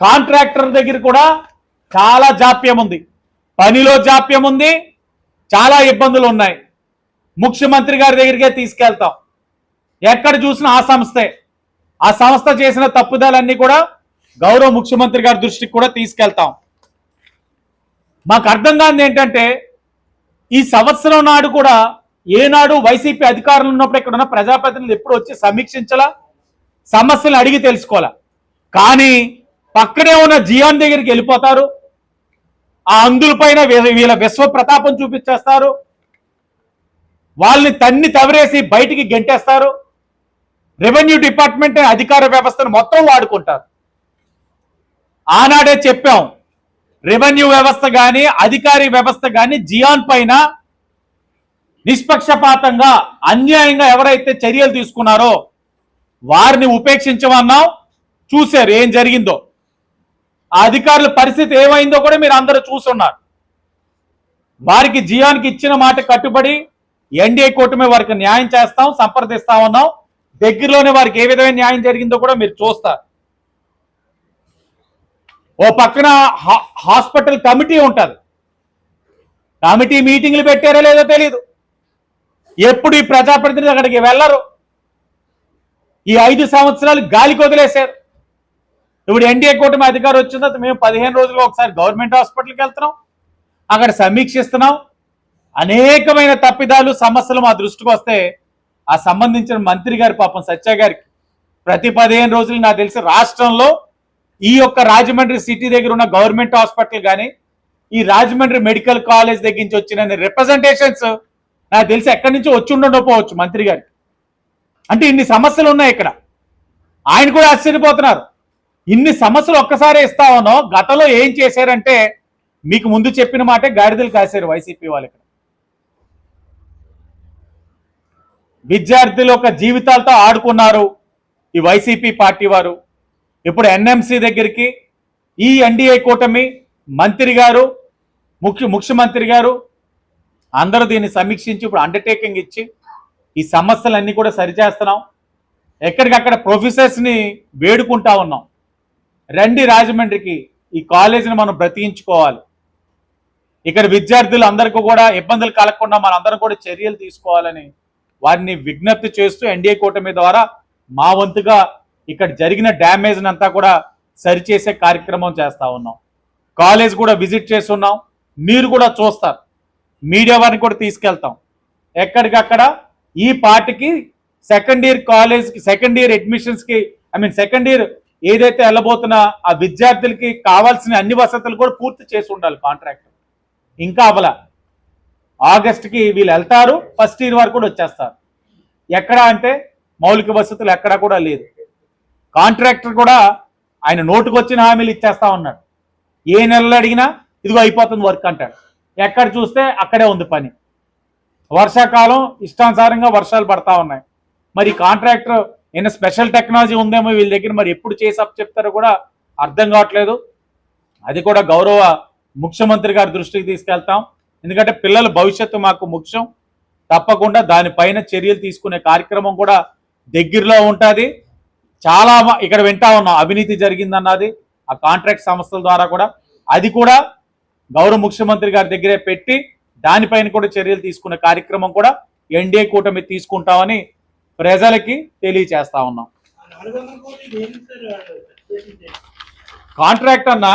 Contractor దగ్గర కూడా చాలా జాప్యం ఉంది, పనిలో జాప్యం ఉంది, చాలా ఇబ్బందులు ఉన్నాయి. ముఖ్యమంత్రి గారి దగ్గరికే తీసుకెళ్తాం. ఎక్కడ చూసినా ఆ సంస్థ చేసిన తప్పుదలన్నీ కూడా గౌరవ ముఖ్యమంత్రి గారి దృష్టికి కూడా తీసుకెళ్తాం. మాకు అర్థం కానిది ఏంటంటే, ఈ సంవత్సరం నాడు కూడా ఏనాడు వైసీపీ అధికారులు ఉన్నప్పుడు ఇక్కడ ఉన్న ప్రజాప్రతినిధులు ఎప్పుడు వచ్చి సమీక్షించాలా, సమస్యలు అడిగి తెలుసుకోవాలా. కానీ పక్కనే ఉన్న జియాన్ దగ్గరికి వెళ్ళిపోతారు, ఆ అందుల పైన వీళ్ళ విశ్వ ప్రతాపం చూపించేస్తారు, వాళ్ళని తన్ని తవరేసి బయటికి గెంటేస్తారు. రెవెన్యూ డిపార్ట్మెంట్ అధికార వ్యవస్థను మొత్తం వాడుకుంటారు. ఆనాడే చెప్పాం, రెవెన్యూ వ్యవస్థ కానీ అధికారి వ్యవస్థ కానీ జియాన్ పైన నిష్పక్షపాతంగా అన్యాయంగా ఎవరైతే చర్యలు తీసుకున్నారో వారిని ఉపేక్షించమన్నాం. చూశారు ఏం జరిగిందో, ఆ అధికారుల పరిస్థితి ఏమైందో కూడా మీరు అందరూ చూస్తున్నారు. వారికి జియాన్కి ఇచ్చిన మాట కట్టుబడి ఎన్డీఏ కూటమి వారికి న్యాయం చేస్తాం, సంప్రదిస్తా ఉన్నాం. దగ్గరలోనే వారికి ఏ విధమైన న్యాయం జరిగిందో కూడా మీరు చూస్తారు. ఓ పక్కన హాస్పిటల్ కమిటీ ఉంటుంది, కమిటీ మీటింగ్లు పెట్టారో లేదో తెలియదు. ఎప్పుడు ఈ ప్రజాప్రతినిధులు అక్కడికి వెళ్ళరు. ఈ 5 సంవత్సరాలు గాలికి వదిలేశారు. ఇప్పుడు ఎన్డీఏ కూటమి అధికారం వచ్చిన తర్వాత మేము 15 రోజుల్లో ఒకసారి గవర్నమెంట్ హాస్పిటల్కి వెళ్తున్నాం, అక్కడ సమీక్షిస్తున్నాం. అనేకమైన తప్పిదాలు సమస్యలు మా దృష్టికి వస్తే ఆ సంబంధించిన మంత్రి గారి పాపం సత్య గారికి ప్రతి 15 రోజులు నాకు తెలిసి రాష్ట్రంలో ఈ యొక్క రాజమండ్రి సిటీ దగ్గర ఉన్న గవర్నమెంట్ హాస్పిటల్ కానీ ఈ రాజమండ్రి మెడికల్ కాలేజ్ దగ్గర నుంచి వచ్చిన రిప్రజెంటేషన్స్ నాకు తెలిసి ఎక్కడి నుంచి వచ్చి ఉండకపోవచ్చు మంత్రి గారికి. అంటే ఇన్ని సమస్యలు ఉన్నాయి ఇక్కడ. ఆయన కూడా ఆశ్చర్యపోతున్నారు, ఇన్ని సమస్యలు ఒక్కసారి ఇస్తా ఉన్నాం, గతంలో ఏం చేశారంటే మీకు ముందు చెప్పిన మాటే గాడిదలు కాశారు వైసీపీ వాళ్ళు. ఇక్కడ విద్యార్థుల యొక్క జీవితాలతో ఆడుకున్నారు ఈ వైసీపీ పార్టీ వారు. ఇప్పుడు ఎన్ఎంసీ దగ్గరికి ఈ ఎన్డీఏ కూటమి మంత్రి గారు ముఖ్యమంత్రి గారు అందరూ దీన్ని సమీక్షించి ఇప్పుడు అండర్టేకింగ్ ఇచ్చి ఈ సమస్యలన్నీ కూడా సరిచేస్తున్నాం. ఎక్కడికక్కడ ప్రొఫెసర్స్ని వేడుకుంటా ఉన్నాం, రండి రాజమండ్రికి, ఈ కాలేజీని మనం బ్రతికించుకోవాలి, ఇక్కడ విద్యార్థులు అందరికీ కూడా ఇబ్బందులు కలగకుండా మనందరం కూడా చర్యలు తీసుకోవాలని వారిని విజ్ఞప్తి చేస్తూ ఎన్డీఏ కూటమి ద్వారా మా వంతుగా ఇక్కడ జరిగిన డ్యామేజ్ అంతా కూడా సరిచేసే కార్యక్రమం చేస్తా ఉన్నాం. కాలేజ్ కూడా విజిట్ చేస్తున్నాం, మీరు కూడా చూస్తారు, మీడియా వారిని కూడా తీసుకెళ్తాం. ఎక్కడికక్కడ ఈ పార్టీకి సెకండ్ ఇయర్ కాలేజ్కి సెకండ్ ఇయర్ అడ్మిషన్స్కి సెకండ్ ఇయర్ ఏదైతే వెళ్ళబోతున్నా ఆ విద్యార్థులకి కావాల్సిన అన్ని వసతులు కూడా పూర్తి చేసి ఉండాలి కాంట్రాక్ట్. ఇంకా అవల ఆగస్టుకి వీళ్ళు వెళ్తారు, ఫస్ట్ ఇయర్ వరకు కూడా వచ్చేస్తారు. ఎక్కడ అంటే మౌలిక వసతులు ఎక్కడా కూడా లేదు. కాంట్రాక్టర్ కూడా ఆయన నోటుకు వచ్చిన హామీలు ఇచ్చేస్తా ఉన్నాడు. ఏ నెలలో అడిగినా ఇదిగో అయిపోతుంది వర్క్ అంటాడు. ఎక్కడ చూస్తే అక్కడే ఉంది పని. వర్షాకాలం ఇష్టానుసారంగా వర్షాలు పడతా ఉన్నాయి. మరి కాంట్రాక్టర్ ఏమైనా స్పెషల్ టెక్నాలజీ ఉందేమో వీళ్ళ దగ్గర, మరి ఎప్పుడు చేసి అప్ చెప్తారో కూడా అర్థం కావట్లేదు. అది కూడా గౌరవ ముఖ్యమంత్రి గారి దృష్టికి తీసుకెళ్తాం. ఎందుకంటే పిల్లల భవిష్యత్తు మాకు ముఖ్యం. తప్పకుండా దానిపైన చర్యలు తీసుకునే కార్యక్రమం కూడా దగ్గరలో ఉంటుంది. చాలా ఇక్కడ వింటా ఉన్నాం అవినీతి జరిగిందన్నది ఆ కాంట్రాక్ట్ సంస్థల ద్వారా కూడా, అది కూడా గౌరవ ముఖ్యమంత్రి గారి దగ్గరే పెట్టి దానిపైన కూడా చర్యలు తీసుకునే కార్యక్రమం కూడా ఎన్డీఏ కూటమి తీసుకుంటామని ప్రజలకి తెలియచేస్తా ఉన్నాం. కాంట్రాక్ట్ అన్న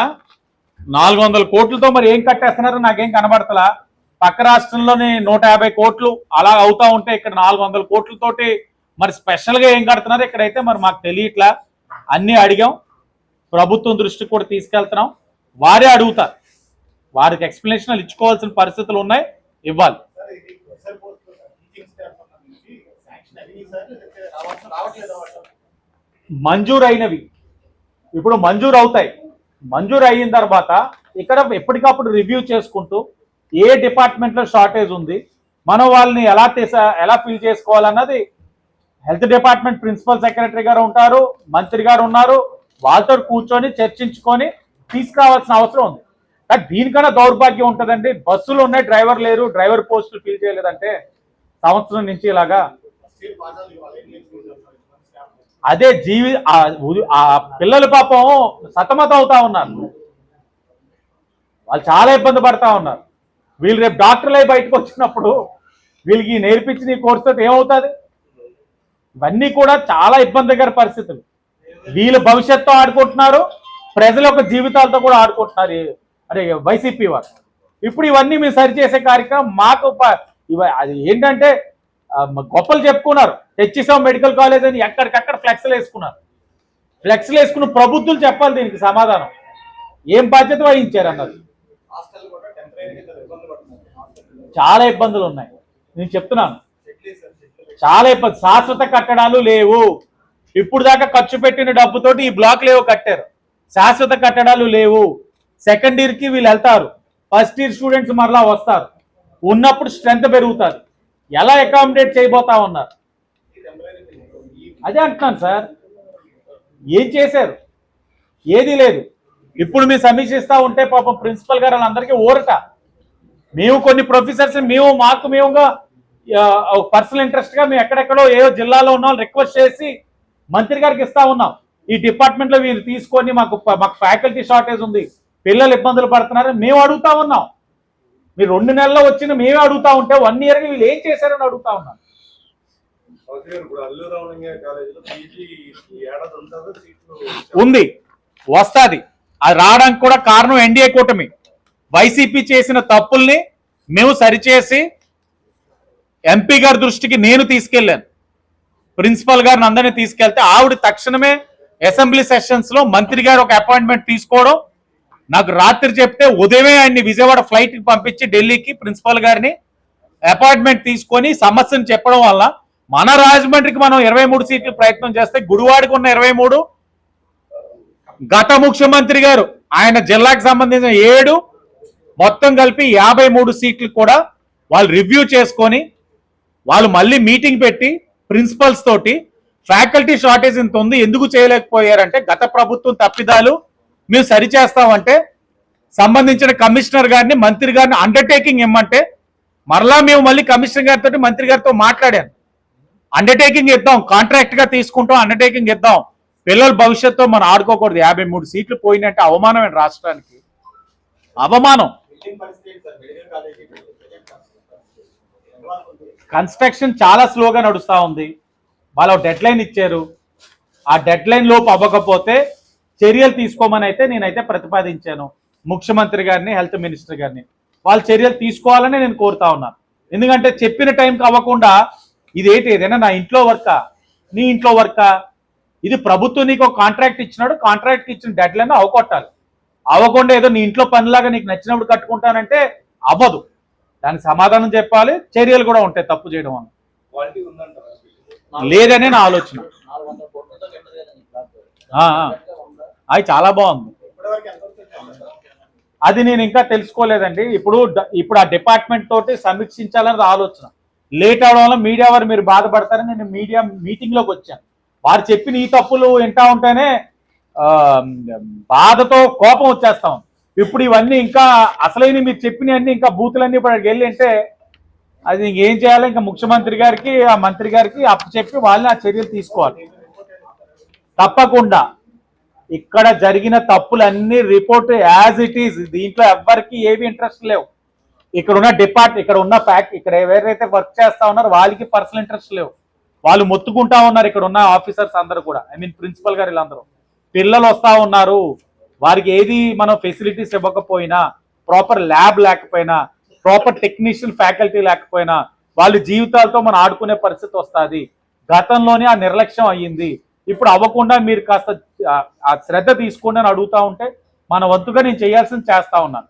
400 కోట్లతో మరి ఏం కట్టేస్తున్నారో నాకేం కనబడతలా. పక్క రాష్ట్రంలోని 150 కోట్లు అలా అవుతా ఉంటే ఇక్కడ 400 కోట్లతోటి మరి స్పెషల్గా ఏం కడుతున్నారు ఇక్కడైతే మరి మాకు తెలియట్లా. అన్నీ అడిగాం, ప్రభుత్వం దృష్టికి కూడా తీసుకెళ్తున్నాం. వారే అడుగుతారు, వారికి ఎక్స్ప్లెనేషన్లు ఇచ్చుకోవాల్సిన పరిస్థితులు ఉన్నాయి, ఇవ్వాలి. మంజూరు అయినవి ఇప్పుడు మంజూరు అవుతాయి. మంజూరు అయిన తర్వాత ఇక్కడ ఎప్పటికప్పుడు రివ్యూ చేసుకుంటూ ఏ డిపార్ట్మెంట్లో షార్టేజ్ ఉంది, మనం వాళ్ళని ఎలా ఫిల్ చేసుకోవాలన్నది హెల్త్ డిపార్ట్మెంట్ ప్రిన్సిపల్ సెక్రటరీ గారు ఉంటారు, మంత్రి గారు ఉన్నారు, వాళ్ళతో కూర్చొని చర్చించుకొని తీసుకురావాల్సిన అవసరం ఉంది. కానీ దీనికన్నా దౌర్భాగ్యం ఉంటుందండి. బస్సులు ఉన్నాయి, డ్రైవర్ లేరు, డ్రైవర్ పోస్టులు ఫిల్ చేయలేదంటే సంవత్సరం నుంచి ఇలాగా అదే ఆ పిల్లలు పాపం సతమతం అవుతా ఉన్నారు, వాళ్ళు చాలా ఇబ్బంది పడతా ఉన్నారు. వీళ్ళు రేపు డాక్టర్లు అయి బయటకు వచ్చినప్పుడు వీళ్ళకి నేర్పించిన ఈ కోర్సు తోటి ఏమవుతుంది? ఇవన్నీ కూడా చాలా ఇబ్బందికర పరిస్థితులు. వీళ్ళు భవిష్యత్తు ఆడుకుంటున్నారు, ప్రజల యొక్క జీవితాలతో కూడా ఆడుకుంటున్నారు అరే వైసీపీ వారు. ఇప్పుడు ఇవన్నీ మేము సరిచేసే కార్యక్రమం మాకు అది ఏంటంటే గొప్పలు చెప్పుకున్నారు, తెచ్చిసాం మెడికల్ కాలేజ్ అని ఎక్కడికక్కడ ఫ్లెక్స్లు వేసుకున్నారు. ఫ్లెక్స్లు వేసుకున్న ప్రభుత్వాలు చెప్పాలి దీనికి సమాధానం, ఏం బాధ్యత వహించారు అన్నది. చాలా ఇబ్బందులు ఉన్నాయి, నేను చెప్తున్నాను, చాలా ఇబ్బంది. శాశ్వత కట్టడాలు లేవు. ఇప్పుడు దాకా ఖర్చు పెట్టిన డబ్బుతోటి ఈ బ్లాక్లు ఏవో కట్టారు, శాశ్వత కట్టడాలు లేవు. సెకండ్ ఇయర్కి వీళ్ళు వెళ్తారు, ఫస్ట్ ఇయర్ స్టూడెంట్స్ మరలా వస్తారు, ఉన్నప్పుడు స్ట్రెంత్ పెరుగుతుంది. ఎలా అకామిడేట్ చేయబోతా ఉన్నారు? అదే అంటున్నాను సార్, ఏం చేశారు? ఏది లేదు. ఇప్పుడు మీరు సమీక్షిస్తూ ఉంటే పాపం ప్రిన్సిపల్ గారు వాళ్ళందరికీ ఊరట. మేము కొన్ని ప్రొఫెసర్స్ మేముగా పర్సనల్ ఇంట్రెస్ట్గా మేము ఎక్కడెక్కడో ఏదో జిల్లాలో ఉన్న వాళ్ళు రిక్వెస్ట్ చేసి మంత్రి గారికి ఇస్తా ఉన్నాం, ఈ డిపార్ట్మెంట్లో వీళ్ళు తీసుకొని మాకు ఫ్యాకల్టీ షార్టేజ్ ఉంది, పిల్లలు ఇబ్బందులు పడుతున్నారు మేము అడుగుతా ఉన్నాం. మీరు 2 నెలల్లో వచ్చిన మేమే అడుగుతా ఉంటే 1 ఇయర్గా వీళ్ళు ఏం చేశారని అడుగుతా ఉన్నాం. ఉంది, వస్తుంది. అది రావడానికి కూడా కారణం ఎన్డీఏ కూటమి. వైసీపీ చేసిన తప్పుల్ని మేము సరిచేసి ఎంపీ గారి దృష్టికి నేను తీసుకెళ్లాను, ప్రిన్సిపల్ గారిని అందరినీ తీసుకెళ్తే ఆవిడ తక్షణమే అసెంబ్లీ సెషన్స్ లో మంత్రి గారు ఒక అపాయింట్మెంట్ తీసుకోవడం, నాకు రాత్రి చెప్తే ఉదయమే ఆయన్ని విజయవాడ ఫ్లైట్కి పంపించి ఢిల్లీకి ప్రిన్సిపల్ గారిని అపాయింట్మెంట్ తీసుకొని సమస్యను చెప్పడం వల్ల మన రాజమండ్రికి మనం 23 సీట్లు ప్రయత్నం చేస్తే గుడివాడకు ఉన్న 23, గత ముఖ్యమంత్రి గారు ఆయన జిల్లాకు సంబంధించిన 7 మొత్తం కలిపి 53 సీట్లు కూడా వాళ్ళు రివ్యూ చేసుకొని వాళ్ళు మళ్ళీ మీటింగ్ పెట్టి ప్రిన్సిపల్స్ తోటి ఫ్యాకల్టీ షార్టేజ్ ఇంత ఉంది ఎందుకు చేయలేకపోయారంటే గత ప్రభుత్వం తప్పిదాలు మేము సరిచేస్తామంటే సంబంధించిన కమిషనర్ గారిని మంత్రి గారిని అండర్టేకింగ్ ఇమ్మంటే మరలా మేము మళ్ళీ కమిషనర్ గారితో మంత్రి గారితో మాట్లాడాను, అండర్టేకింగ్ ఇద్దాం, కాంట్రాక్ట్ గా తీసుకుంటాం, అండర్టేకింగ్ ఇద్దాం, పిల్లల భవిష్యత్తు మనం ఆడుకోకూడదు. 53 సీట్లు పోయినట్టే అవమానమైన రాష్ట్రానికి అవమానం. కన్స్ట్రక్షన్ చాలా స్లోగా నడుస్తూ ఉంది, వాళ్ళు డెడ్ లైన్ ఇచ్చారు, ఆ డెడ్ లైన్ లోపు అవ్వకపోతే చర్యలు తీసుకోమని అయితే నేనైతే ప్రతిపాదించాను ముఖ్యమంత్రి గారిని, హెల్త్ మినిస్టర్ గారిని. వాళ్ళు చర్యలు తీసుకోవాలని నేను కోరుతా ఉన్నాను. ఎందుకంటే చెప్పిన టైంకి అవ్వకుండా ఇదేంటి, ఏదైనా నా ఇంట్లో వర్కా నీ ఇంట్లో వర్కా? ఇది ప్రభుత్వం నీకు ఒక కాంట్రాక్ట్ ఇచ్చినాడు, కాంట్రాక్ట్ ఇచ్చిన డెడ్ లైన్ అవ్వకొట్టాలి. అవ్వకుండా ఏదో నీ ఇంట్లో పనిలాగా నీకు నచ్చినప్పుడు కట్టుకుంటానంటే అవ్వదు, దానికి సమాధానం చెప్పాలి, చర్యలు కూడా ఉంటాయి తప్పు చేయడం వల్ల. లేదనే నా ఆలోచన. అది చాలా బాగుంది, అది నేను ఇంకా తెలుసుకోలేదండి. ఇప్పుడు ఆ డిపార్ట్మెంట్ తోటి సమీక్షించాలన్నది ఆలోచన. లేట్ అవడం వల్ల మీడియా వారు మీరు బాధపడతారని నేను మీడియా మీటింగ్ లోకి వచ్చాను. వారు చెప్పిన ఈ తప్పులు వింటా ఉంటేనే బాధతో కోపం వచ్చేస్తాం. ఇప్పుడు ఇవన్నీ ఇంకా అసలైన మీరు చెప్పినవన్నీ ఇంకా బూతులన్నీ ఇప్పుడు అక్కడికి వెళ్ళి అంటే అది ఇంకేం చేయాలి, ఇంకా ముఖ్యమంత్రి గారికి ఆ మంత్రి గారికి అప్పు చెప్పి వాళ్ళని ఆ చర్యలు తీసుకోవాలి తప్పకుండా. ఇక్కడ జరిగిన తప్పులన్నీ రిపోర్ట్ యాజ్ ఇట్ ఈజ్, దీంట్లో ఎవ్వరికి ఏవి ఇంట్రెస్ట్ లేవు. ఇక్కడ ఉన్న ఇక్కడ ఎవరైతే వర్క్ చేస్తా ఉన్నారో వాళ్ళకి పర్సనల్ ఇంట్రెస్ట్ లేవు, వాళ్ళు మొత్తుకుంటా ఉన్నారు. ఇక్కడ ఉన్న ఆఫీసర్స్ అందరూ కూడా, ప్రిన్సిపల్ గారు వీళ్ళందరూ, పిల్లలు వస్తా ఉన్నారు, వారికి ఏది మనం ఫెసిలిటీస్ ఇవ్వకపోయినా, ప్రాపర్ ల్యాబ్ లేకపోయినా, ప్రాపర్ టెక్నీషియన్ ఫ్యాకల్టీ లేకపోయినా వాళ్ళ జీవితాలతో మనం ఆడుకునే పరిస్థితి వస్తుంది. గతంలోనే ఆ నిర్లక్ష్యం అయ్యింది, ఇప్పుడు అవ్వకుండా మీరు కాస్త ఆ శ్రద్ధ తీసుకోండి అని అడుగుతా ఉంటే మన వంతుగా నేను చేయాల్సింది చేస్తా ఉన్నాను,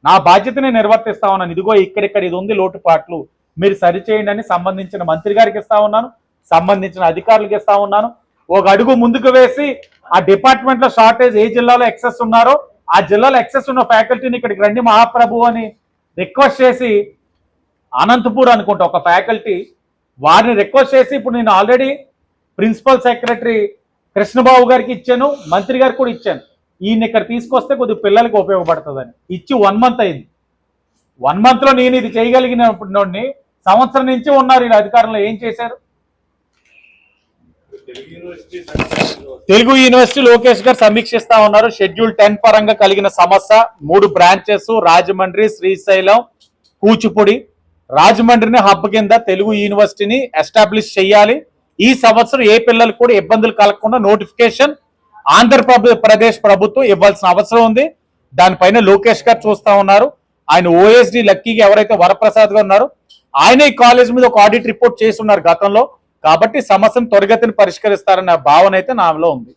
నా బాధ్యతని నిర్వర్తిస్తా ఉన్నాను. ఇదిగో ఇక్కడిక్కడ ఇది ఉంది లోటుపాట్లు, మీరు సరిచేయండి అని సంబంధించిన మంత్రి గారికి ఇస్తా ఉన్నాను, సంబంధించిన అధికారులకు ఇస్తా ఉన్నాను. ఒక అడుగు ముందుకు వేసి ఆ డిపార్ట్మెంట్ లో షార్టేజ్ ఏ జిల్లాలో ఎక్సెస్ ఉన్నారో ఆ జిల్లాలో ఎక్సెస్ ఉన్న ఫ్యాకల్టీని ఇక్కడికి రండి మహాప్రభు అని రిక్వెస్ట్ చేసి, అనంతపూర్ అనుకుంటా ఒక ఫ్యాకల్టీ, వారిని రిక్వెస్ట్ చేసి ఇప్పుడు నేను ఆల్రెడీ ప్రిన్సిపల్ సెక్రటరీ కృష్ణబాబు గారికి ఇచ్చాను, మంత్రి గారికి కూడా ఇచ్చాను, ఈయన ఇక్కడ తీసుకొస్తే కొద్దిగా పిల్లలకి ఉపయోగపడుతుందని ఇచ్చి 1 మంత్ అయింది. 1 మంత్లో నేను ఇది చేయగలిగిన సంవత్సరం నుంచి ఉన్నారు ఈ అధికారంలో, ఏం చేశారు? తెలుగు యూనివర్సిటీ లోకేష్ గారు సమీక్షిస్తా ఉన్నారు. షెడ్యూల్ 10 పరంగా కలిగిన సమస్య 3 బ్రాంచెస్ రాజమండ్రి, శ్రీశైలం, కూచిపూడి. రాజమండ్రిని హబ్ కింద తెలుగు యూనివర్సిటీని ఎస్టాబ్లిష్ చేయాలి. ఈ సంవత్సరం ఏ పిల్లలకు కూడా ఇబ్బందులు కలగకుండా నోటిఫికేషన్ ఆంధ్రప్రదేశ్ ప్రభుత్వం ఇవ్వాల్సిన అవసరం ఉంది. దానిపైన లోకేష్ గారు చూస్తా ఉన్నారు. ఆయన ఓఎస్డి లక్కీగా ఎవరైతే వరప్రసాద్ గారు ఉన్నారో ఆయన ఈ కాలేజ్ మీద ఒక ఆడిట్ రిపోర్ట్ చేసి ఉన్నారు గతంలో. కాబట్టి సమస్యను త్వరగతిని పరిష్కరిస్తారన్న భావన అయితే నాలో ఉంది.